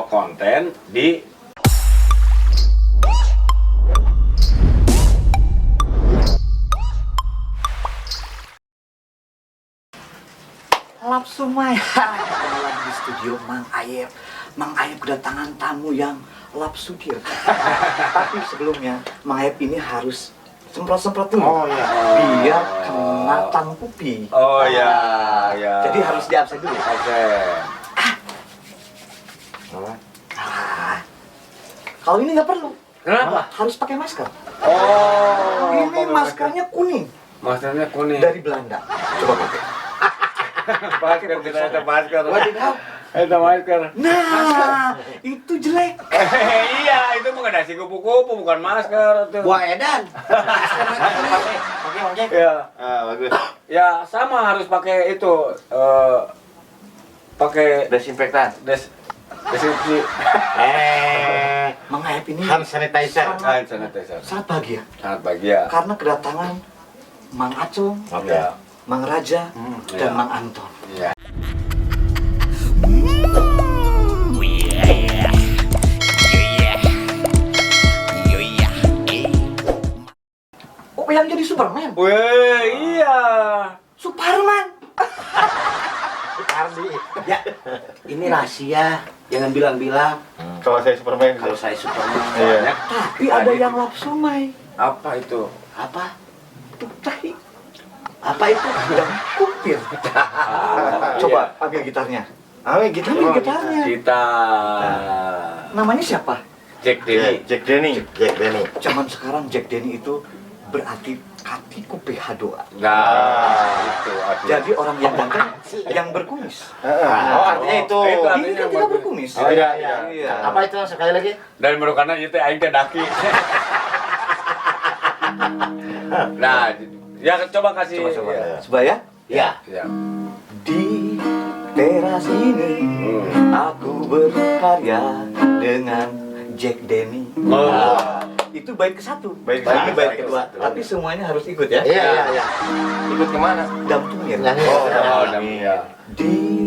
konten di Lapsu Maya. Ketemu lagi di studio Mang Ayep. Mang Ayep kedatangan tamu yang lapsu dir. Tapi sebelumnya Mang Ayep ini harus semprot-semprot dulu. Oh iya. Biar kena tangkupi. Oh ya, ya. Jadi harus diabsen dulu. Oke. Kalau ini nggak perlu. Kenapa? Harus pakai masker. Oh. Ini maskernya kuning Maskernya kuning. dari Belanda. Coba pakai. Masker kita ada masker. Wadidaw. Ada masker. Nah, itu jelek. Iya, itu bukan nasi kupu-kupu, bukan masker tuh. Buah edan. Oke. Ya, Bagus. ya sama harus pakai itu pakai Desinfektan. desinfeksi. Mang Ayep ini Hand sanitizer. Hand sanitizer. sangat bahagia Sangat bahagia. karena kedatangan Mang Acung, Oke. Ya. Mang Raja, dan Iya. Mang Anton. Iya. Oh, yang jadi Superman? Wih, iya. Superman? Ardi. Ya, ini rahasia. Jangan bilang-bilang Kalau saya Superman. kalau saya Superman. Iya. Tapi ada yang lapsu Mai. Apa itu? Apa? Tutai Apa itu? dan kupir. Coba ambil gitarnya. Ambil gitu. Ambil gitarnya. Kita Namanya siapa? Jack Denny. Jack Denny. Jack Denny. Zaman sekarang Jack Denny itu berarti katiku PH2. Nah, itu artinya. Jadi orang yang ganteng yang berkumis. Oh, artinya itu. Itu Ini artinya kan tidak berkumis. Oh iya, iya. Iya. Apa itu sekali lagi? Dan merupakan itu aing teh daki. Nah, ya coba kasih. Coba, Ya. ya. Coba ya. Ya. Ya. Di teras ini aku berkarya dengan Jack Denny. Oh. Nah, itu bait ke-1. Bait Lagi ke-1. bait kedua. Tapi semuanya harus ikut ya. Iya, iya, iya. Ikut kemana? Damtumir. Oh, ya. Di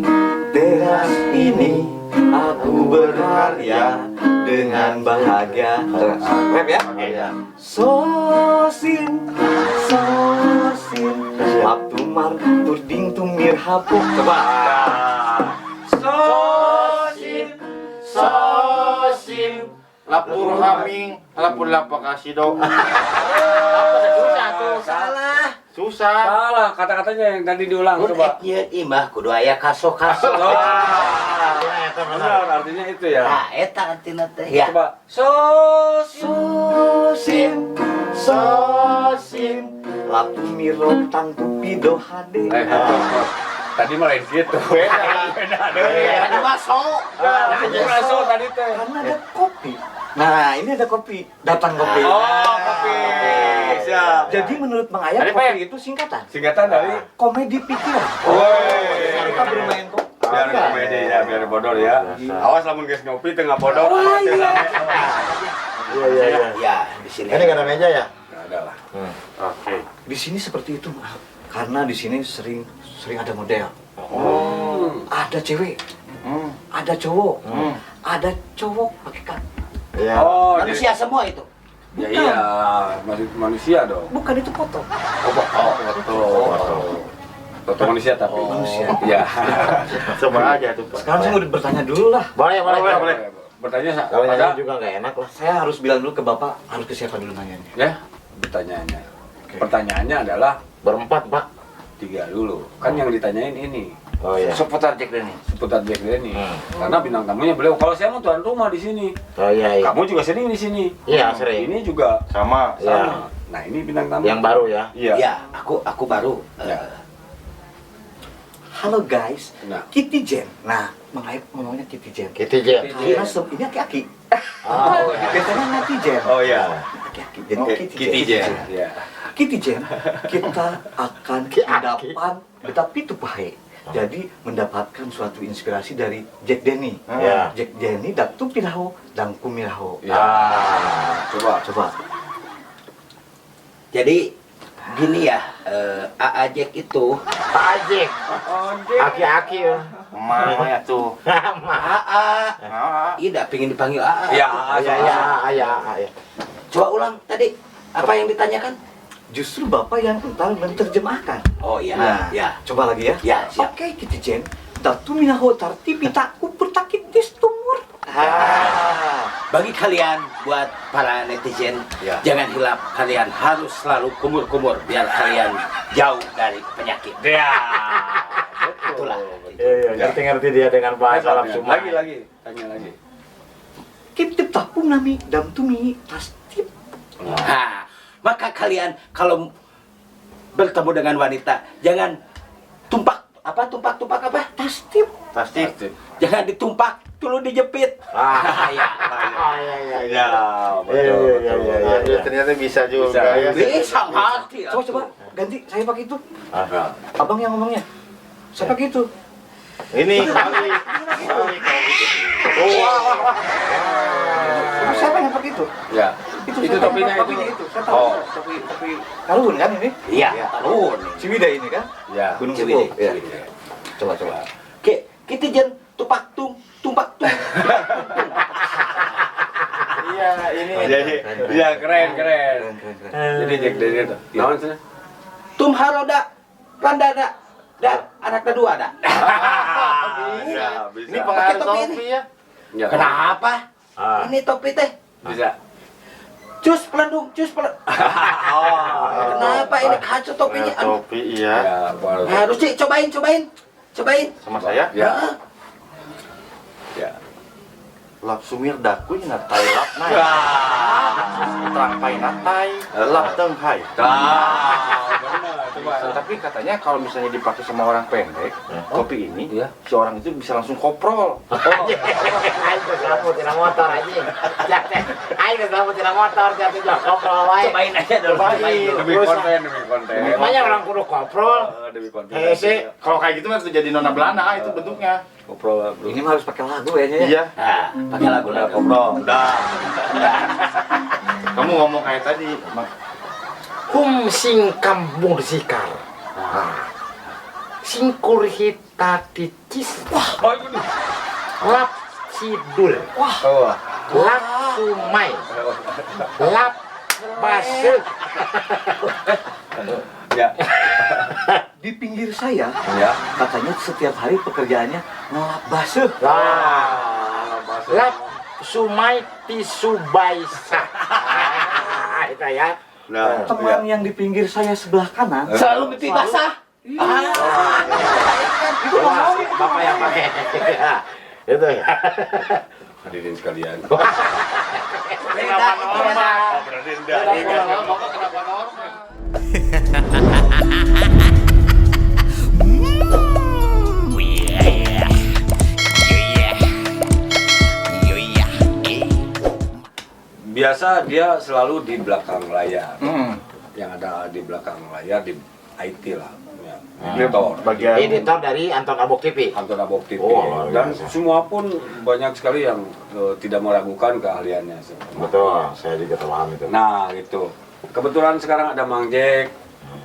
teras ini aku berkarya dengan bahagia. Terus, rap ya. Oke, ya. Sosin, waktu martur ding tumir hapuk. Coba. Sosim. Lapur haming, lapur lapakasi dong. Susah tuh, salah. Susah. Salah kata-katanya yang tadi diulang Mun coba. ekieut imah kudu aya kaso-kaso. Oh. Benar, artinya itu ya. Nah, eta artina teh. Ya. Coba. Sosin, waktu mirok tang tupi dohade. Tadi malah gitu. Beda deh. Ada baso. Tadi masuk tadi teh. Karena ada kopi. Nah, ini ada kopi. Datang kopi. Oh, kopi. Siap. Jadi menurut Mang Ayap Tadi, Pak, kopi itu singkatan. Singkatan dari Komedi pikiran. Woi. Kita bermain kopi. Biar komedi ya, biar bodor ya. Awas lamun geus ngopi tengah bodor. Oh, iya. Iya, iya, iya. Ya, di sini. Ini gak ada meja ya? Enggak ada lah. Oke. Di sini seperti itu, Mang. Karena di sini sering ada model. Ada cewek, ada cowok, ada cowok pakai kan. Iya. Oh, Manusia semua itu. Ya iya, manusia dong. Bukan itu foto. Foto manusia tapi. Manusia. Iya. Coba aja tuh, Pak. Sekarang saya mau bertanya dulu lah. Boleh, boleh. Bertanya Kalau pada nyanyi juga nggak enak lah. Saya harus bilang dulu ke Bapak, harus ke siapa dulu nanyanya. ya, pertanyaannya. Oke. Pertanyaannya adalah Berempat, Pak. 3 dulu. Kan yang ditanyain ini Oh iya. Seputar Jack Denny. seputar Jack Denny. Karena bintang tamunya beliau. Kalau saya mau tuan rumah di sini. Oh iya, iya. Kamu juga sering di sini. Iya, sering. Ini juga Sama. sama. Iya. Nah, ini bintang tamu. Yang baru ya. Iya. Ya, aku baru. Ya. Halo guys, Nah. Kitty Jen. Nah, Mang Ayap ngomongnya Kitty Jen. Kitty Jen. Karena ini aki-aki. Oh, Biasanya netizen. Oh iya. Aki-aki. Jadi Oke, Kitty Kitty Jen. Jen. Iya. Kitty Jen, kita akan mendapat tapi itu baik. Jadi mendapatkan suatu inspirasi dari Jack Denny. Ya. Jack Denny datu piraho dan kumiraho. Ya. Coba. Jadi gini ya, AA Jack itu Ajek. Aki-aki ya. Mama ya tuh. AA Ida pengen dipanggil Aa. Ya, Ayah. Coba ulang tadi apa yang ditanyakan? Justru Bapak yang entar menerjemahkan. Oh iya, Nah, ya. coba lagi ya. Ya, siap. Oke, gitu Jen. Datu minaho tarti pitaku pertakitis tumur. Bagi kalian buat para netizen, Ya. jangan hilap, kalian harus selalu kumur-kumur biar kalian jauh dari penyakit. Ya. Itulah. Iya, ngerti dia dengan bahasa Arab semua. Lagi, tanya lagi. Kip tip tapung nami dam tumi tas tip. Nah, maka kalian kalau bertemu dengan wanita jangan tumpak apa? Tas tip. Pasti. Jangan ditumpak, dulu dijepit. Iya. Ya, Iya, ternyata bisa juga ya. Bisa mati. Coba ganti saya pakai itu. Nah, Abang yang ngomongnya. Saya pakai itu. Ini kali. Siapa yang pakai itu? ya. Itu Itu siapa topinya yang pakai itu. Saya tahu. Oh. Tapi Kalun kan ini? Iya, tahun. Ciwidey ini kan? Ya. Gunung Ciwidey. Sepo. Iya. Coba. Kita jen tumpak tung. Iya, ini. Iya, keren. Keren. Jadi Jack Daniel tuh. Naon sih? Tum haroda, randada, anak kedua ada. Ini pengaruh topi ya. Ya. Kenapa? Ini topi teh. Bisa. Cus pelendung. Kenapa ini kacau topinya? Topi iya. Ya, boleh. Harus sih cobain. Sama saya. Ya. Ya. Lap sumir dakuy na tai lap nai. Terang pai na tai. Lap teng hai. Coba. Tapi katanya kalau misalnya dipakai sama orang pendek, kopi ini, Iya. si orang itu bisa langsung koprol. Ayo selamat tidak motor aja. Ayo selamat tidak motor jatuh jauh koprol wae. Cobain aja dulu. Demi konten. Namanya orang kudu koprol. Demi konten. Hese, kalau kayak gitu mah tuh jadi nona Belanda itu bentuknya. Ngobrol, bro. Ini mah harus pakai lagu ya. Iya. Nah, pakai lagu Udah ngobrol. Udah. Kamu ngomong kayak tadi, Hum sing kambung sikar. Singkur hita ticis. Oh, ini. Lap sidul. Oh. Lap sumai. Lap baseuh. Ya. Di pinggir saya, Ya. katanya setiap hari pekerjaannya ngelap basuh. Lap sumai tisubaisa. Itu ya. Nah, Teman yang di pinggir saya sebelah kanan Selalu mimpi basah. Bapak yang pakai. Itu ya. hadirin sekalian. kenapa normal? Berarti enggak. Biasa dia selalu di belakang layar. Yang ada di belakang layar di IT lah. Ya. Editor. Bagian Editor dari Anton Abok TV. Anton Abok TV. Oh, luar Dan biasa. semua pun banyak sekali yang tidak meragukan keahliannya. betul, saya juga paham itu. Nah, gitu. Kebetulan sekarang ada Mang Jack.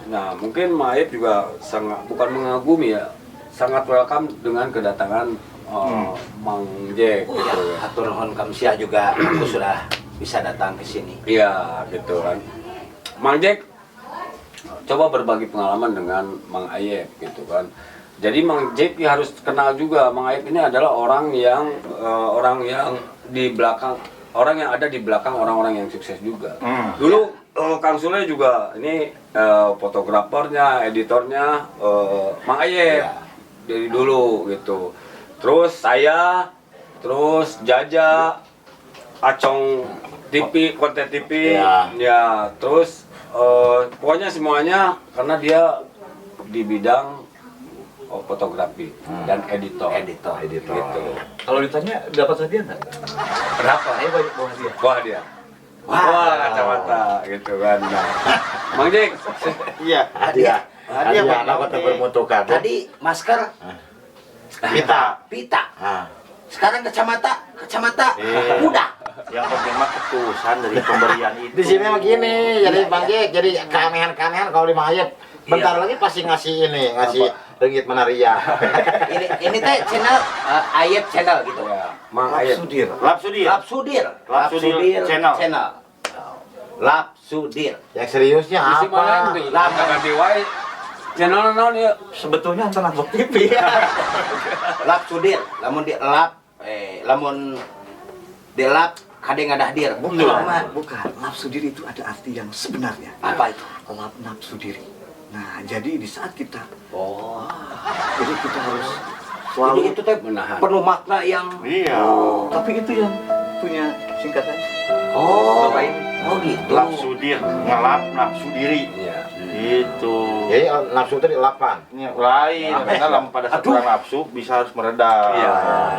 Nah, mungkin Maib juga sangat bukan mengagumi ya, sangat welcome dengan kedatangan Mang Jack. Oh Gitu. ya, hatur nuhun kamsia juga aku sudah bisa datang ke sini. Iya, gitu kan. Mang Jack coba berbagi pengalaman dengan Mang Ayep gitu kan. Jadi Mang Jack harus kenal juga Mang Ayep ini adalah orang yang di belakang orang yang ada di belakang orang-orang yang sukses juga. Dulu Kang Sule juga ini fotografernya, editornya Mang Ayep dari dulu gitu. Terus saya, terus Jaja, Acong TV, konten TV, ya terus pokoknya semuanya karena dia di bidang fotografi dan editor. Gitu. Kalau ditanya dapat hadiah nggak? Berapa? Saya banyak bawa hadiah. Wah dia. Wah kacamata gitu kan. Nah, Mang Jack, Iya, Hadiah. Hadiah Pak. anak kita bermutukan. Tadi masker, pita. Sekarang kacamata, udah. Yang penting mah ketulusan dari pemberian itu. Di sini mah gini, jadi Bang Jack, jadi keanehan-keanehan kalau di Mayep. Bentar lagi pasti ngasih ini, ngasih ringgit menaria. Ini teh channel Ayep channel gitu. ya, Mang Ayep. Lapsudir. Lapsudir. Lapsudir. Lapsudir channel. Lapsudir. Yang seriusnya Isi mana apa? itu? Ganti wae. Channel naon ya? Sebetulnya antara Box TV. Lapsudir. Lamun delap kade ngadahdir. Bukan. Lapsudir itu ada arti yang sebenarnya. Apa itu? Lap nafsu diri. Nah, jadi di saat kita, Oh. jadi kita harus Jadi selalu itu teh menahan. penuh makna yang Iya. tapi itu yang punya singkatan. oh, Bapak ini. oh gitu. Lapsudir, ngelap nafsu diri. Iya. Gitu. Jadi nafsu itu dilapan. Ini lain, karena lamun pada saat orang nafsu bisa harus meredam. Iya,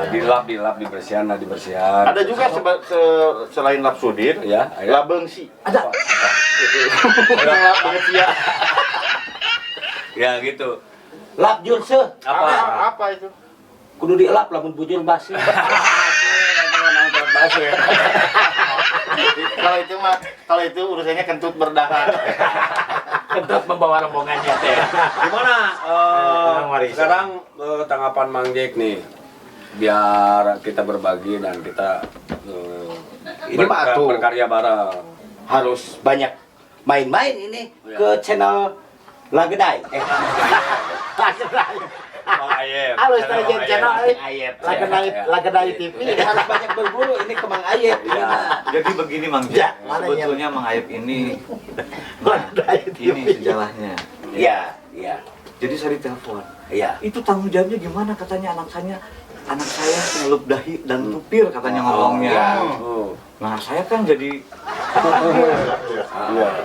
dilap, dibersihan. Ada juga selain lapsudir, Ya, ayo. labengsi. Ada. Ngelap beungsi. Ya gitu. Lap jurse. Apa itu? Kudu dielap lamun bujur basi. Kalau itu urusannya kentut berdarah. Kentut membawa rombongannya teh. Gimana sekarang tanggapan Mang Jack nih? Biar kita berbagi dan kita Ini mah atuh. berkarya bareng. Harus banyak main-main ini ke channel Lagedai. Mang Ayep. Halus aja channel Ayep. Lagedai TV. Ini harus banyak berburu ini ke Mang Ayep. Ya. Jadi begini Mang Ya, Jack, mana sebetulnya Mang Ayep ini Lagedai ini TV. sejarahnya. Iya, iya, Jadi saya ditelepon. iya. Itu tanggung jawabnya gimana katanya anak saya penyeluk dahi dan tupir katanya ngomongnya. Oh. Nah saya kan jadi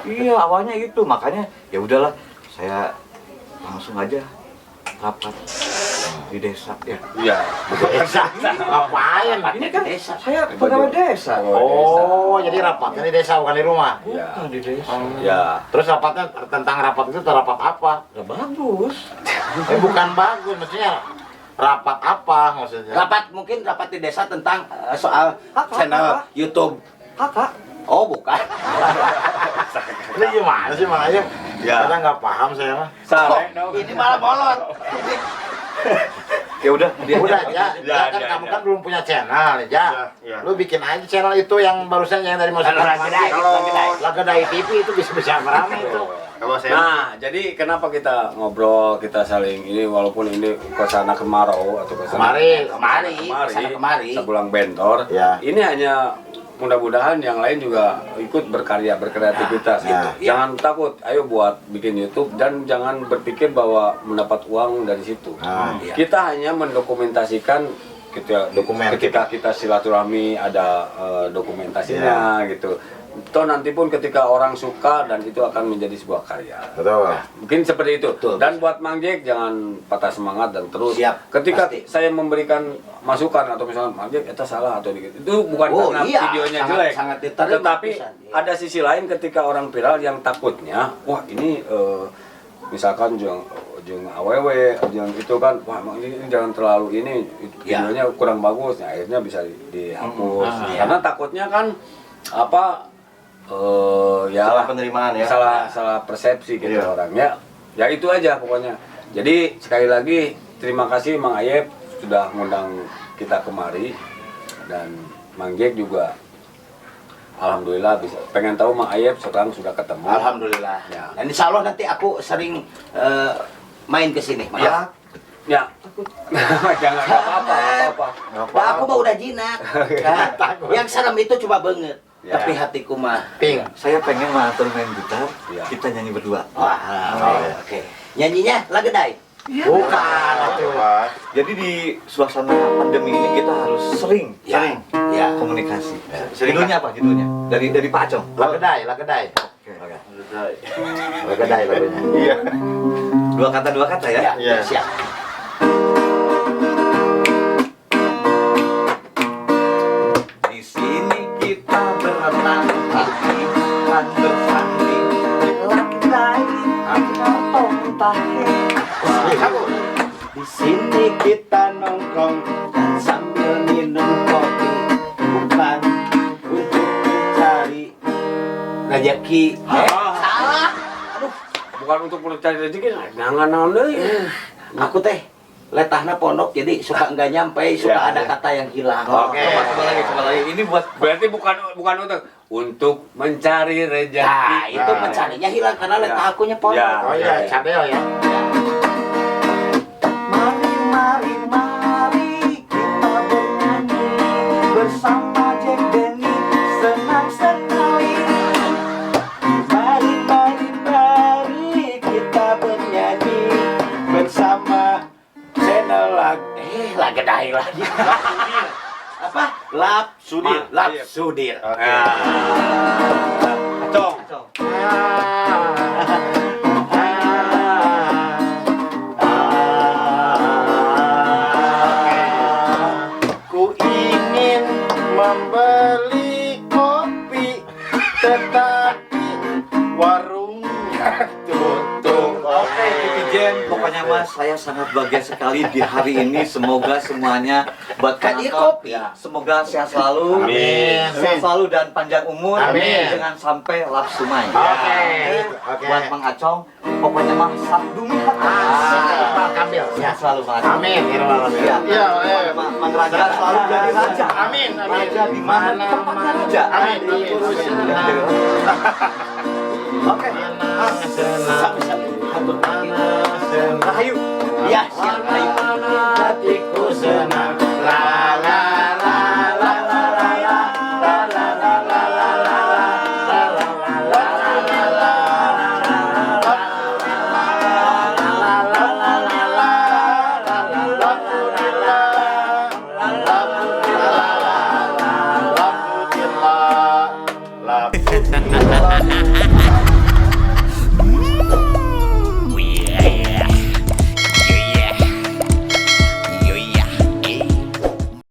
iya awalnya itu makanya ya udahlah saya langsung aja rapat di desa ya. Iya. Ngapain? Ini kan Desa. saya pegawai desa. Oh, jadi rapatnya di desa bukan di rumah. Ya. Bukan di desa. Ya. Terus rapatnya tentang rapat itu rapat apa? Gak bagus. Bukan bagus, maksudnya rapat apa maksudnya? Rapat di desa tentang soal channel YouTube. Kakak. Oh, bukan. Ini gimana sih Mang Ayep? Ya. Kadang nggak paham saya mah. Sare dong. Ini malah bolot. Ya udah dia Udah ya, Ya, kan ya, kamu ya. kan belum punya channel ya. Ya. Lu bikin aja channel itu yang barusan yang dari masukan Lagedai, Lagedai. Lagedai TV itu bisa ramai itu. Kalau saya Nah, jadi kenapa kita ngobrol, kita saling ini walaupun ini kesana kemarau atau kesana Kemari. sebulan bentor. Ya. Ini hanya mudah-mudahan yang lain juga ikut berkarya, berkreativitas gitu. Jangan takut, ayo buat bikin YouTube dan jangan berpikir bahwa mendapat uang dari situ. Iya. Kita hanya mendokumentasikan ketika kita silaturahmi ada dokumentasinya gitu. Toh nanti pun ketika orang suka dan itu akan menjadi sebuah karya. Betul. Mungkin seperti itu. Betul. Dan buat Mang Jack jangan patah semangat dan terus. Siap, Ketika pasti. saya memberikan masukan atau misalnya Mang Jack itu salah atau dikit. Itu bukan Oh, karena iya. videonya Sangat- jelek. sangat diterima Tetapi pisan, iya. ada sisi lain ketika orang viral yang takutnya, wah ini misalkan jeung awewe, jeung itu kan, wah emang ini jangan terlalu ini Ya. videonya kurang bagus. Nah, akhirnya bisa dihapus. Iya. Karena takutnya kan apa ya salah penerimaan ya. salah persepsi gitu Iya. orangnya. Ya itu aja pokoknya. Jadi sekali lagi terima kasih Mang Ayep sudah ngundang kita kemari dan Mang Jack juga alhamdulillah bisa pengen tahu Mang Ayep sekarang sudah ketemu. Alhamdulillah. Ya. Dan insya Allah nanti aku sering main ke sini. Mang. Ya. Ya. Jangan apa-apa. Nah, aku mah udah jinak. Nah, yang serem itu cuma banget. Ya. Tapi hatiku mah. Ping. saya pengen matur main gitar, Iya. kita nyanyi berdua. Wah, oke. Nyanyinya Lagedai. Bukan itu. Jadi di suasana pandemi ini kita harus sering Ya. Ya. komunikasi. Judulnya apa judulnya? Dari Pak Acong. Lagedai. Oke. Lagedai lagunya. Iya. Dua kata ya. Ya, Iya. siap. Di sini kita berenang, kan bersanding, laki-laki, atau tahe. Di sini kita nongkrong dan sambil minum kopi, bukan untuk mencari rezeki. Salah. Aduh, Bukan untuk mencari rezeki, jangan naon deui. aku teh letahna pondok jadi suka nggak nyampe, suka Ya, ada ya. kata yang hilang. Oke. Coba lagi. Ini buat Berarti bukan untuk mencari rezeki. Nah, itu mencarinya hilang karena Ya. letah akunya pondok. Ya. Oh iya, cabeo ya. Mari, mari, mari kita bernyanyi bersama Jack Denny, senang sekali. Mari, mari, mari kita bernyanyi bersama channel lagu. Lagi dahi lagi. Apa? Lap sudir, Ma- lap iya. sudir. Cong. Ku ingin membeli kopi, tetapi warungnya tutup. Oke, Ijen, pokoknya Mas, saya sangat bahagia sekali di hari ini. Semoga semuanya buat Kan dia penonton, kopi. ya, semoga sehat selalu, Amin. sehat selalu dan panjang umur. Amin. Jangan sampai lapsumai. Oke. Ya. Oke. Buat Mang Acong, pokoknya mah sabdumi hati. Iqbal Kamil. Sehat selalu Mang Acong. Amin. Ya Rabbal Alamin. Ya, Iya, Mang Raja selalu jadi raja. Amin, amin. Raja di mana tempatnya raja. Amin, amin. Oke. Sami-sami. Hatur. Rahayu. Ya, siap.